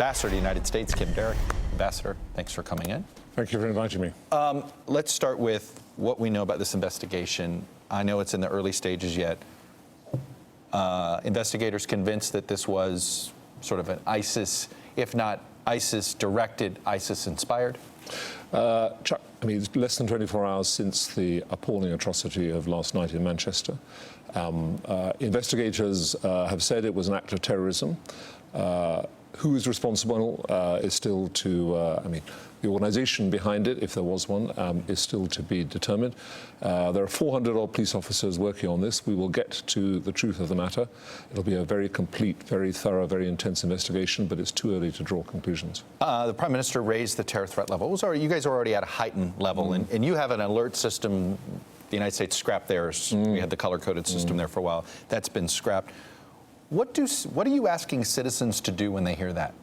Ambassador to the United States, Kim Darroch. Ambassador, thanks for coming in. Thank you for inviting me. Let's start with what we know about this investigation. I know it's in the early stages yet. Investigators convinced that this was sort of an ISIS, if not ISIS-directed, ISIS-inspired? Chuck, I mean, it's less than 24 hours since the appalling atrocity of last night in Manchester. Investigators have said it was an act of terrorism. Who is responsible is still to, the organisation behind it, if there was one, is still to be determined. There are 400-odd police officers working on this. We will get to the truth of the matter. It'll be a very complete, very thorough, very intense investigation, but it's too early to draw conclusions. The Prime Minister raised the terror threat level. You guys are already at a heightened level, and you have an alert system. The United States scrapped theirs. We had the color-coded system there for a while. That's been scrapped. What are you asking citizens to do when they hear that?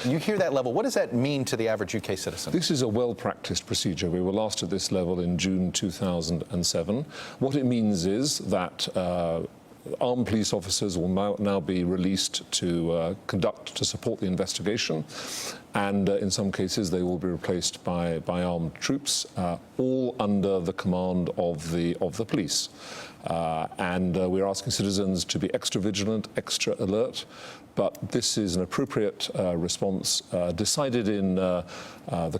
You hear that level, what does that mean to the average UK citizen? This is a well-practiced procedure. We were last at this level in June 2007. What it means is that armed police officers will now be released to support the investigation, and in some cases they will be replaced by armed troops, all under the command of the police. We're asking citizens to be extra vigilant, extra alert, but this is an appropriate response decided in the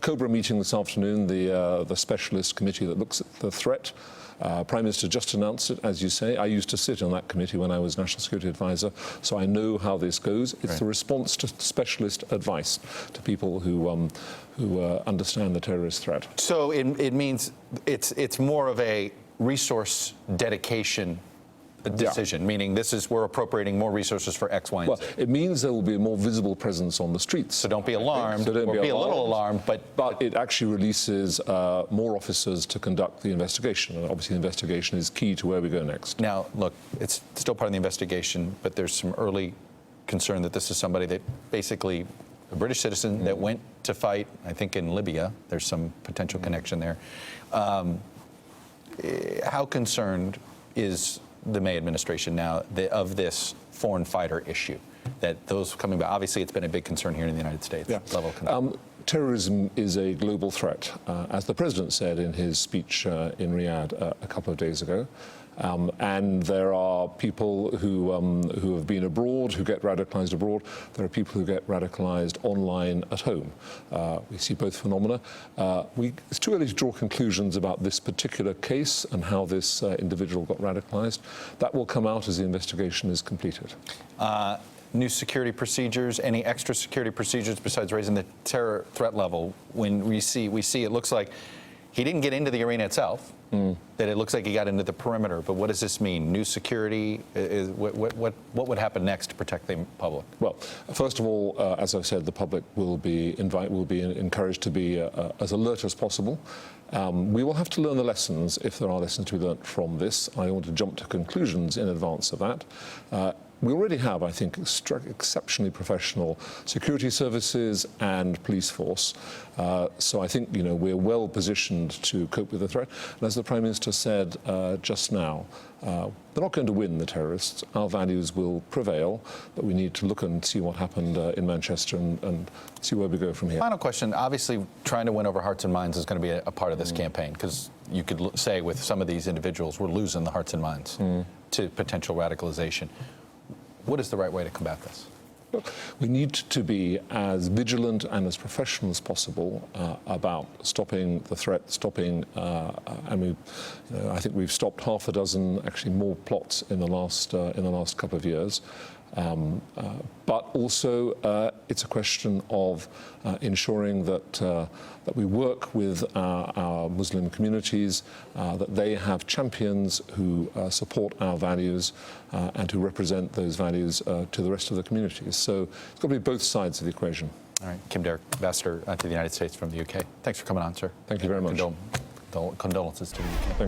COBRA meeting this afternoon, the specialist committee that looks at the threat. Prime Minister just announced it, as you say. I used to sit on that committee when I was National Security Advisor, so I know how this goes. It's the response to specialist advice to people who understand the terrorist threat. So it means it's more of a resource dedication decision, meaning we're appropriating more resources for X, Y, and Z. Well, it means there will be a more visible presence on the streets. So don't be alarmed, or be a little alarmed, but it actually releases more officers to conduct the investigation, and obviously the investigation is key to where we go next. Now, look, it's still part of the investigation, but there's some early concern that this is somebody that basically, a British citizen that went to fight, I think in Libya. There's some potential connection there. How concerned is the May administration now of this foreign fighter issue, that those coming back? Obviously, it's been a big concern here in the United States. Level of concern. Terrorism is a global threat, as the President said in his speech in Riyadh a couple of days ago. And there are people who have been abroad, who get radicalized abroad. There are people who get radicalized online at home. We see both phenomena. It's too early to draw conclusions about this particular case and how this individual got radicalized. That will come out as the investigation is completed. New security procedures, any extra security procedures besides raising the terror threat level? When we see it looks like he didn't get into the arena itself, that it looks like he got into the perimeter. But what does this mean? New security? What would happen next to protect the public? Well, first of all, as I've said, the public will be encouraged to be as alert as possible. We will have to learn the lessons, if there are lessons to be learnt from this. I want to jump to conclusions in advance of that. We already have, I think, exceptionally professional security services and police force. So I think, we're well positioned to cope with the threat. And as the Prime Minister said just now, they're not going to win, the terrorists. Our values will prevail, but we need to look and see what happened in Manchester and see where we go from here. Final question. Obviously, trying to win over hearts and minds is going to be a part of this campaign, because you could say with some of these individuals, we're losing the hearts and minds to potential radicalization. What is the right way to combat this? We need to be as vigilant and as professional as possible about stopping the threat, I think we've stopped half a dozen, actually more plots in the last couple of years. But also, it's a question of ensuring that we work with our Muslim communities, that they have champions who support our values and who represent those values to the rest of the communities. So it's got to be both sides of the equation. All right, Kim Darroch, Ambassador to the United States from the UK. Thanks for coming on, sir. Thank you very much. Condolences to the UK. Thank you.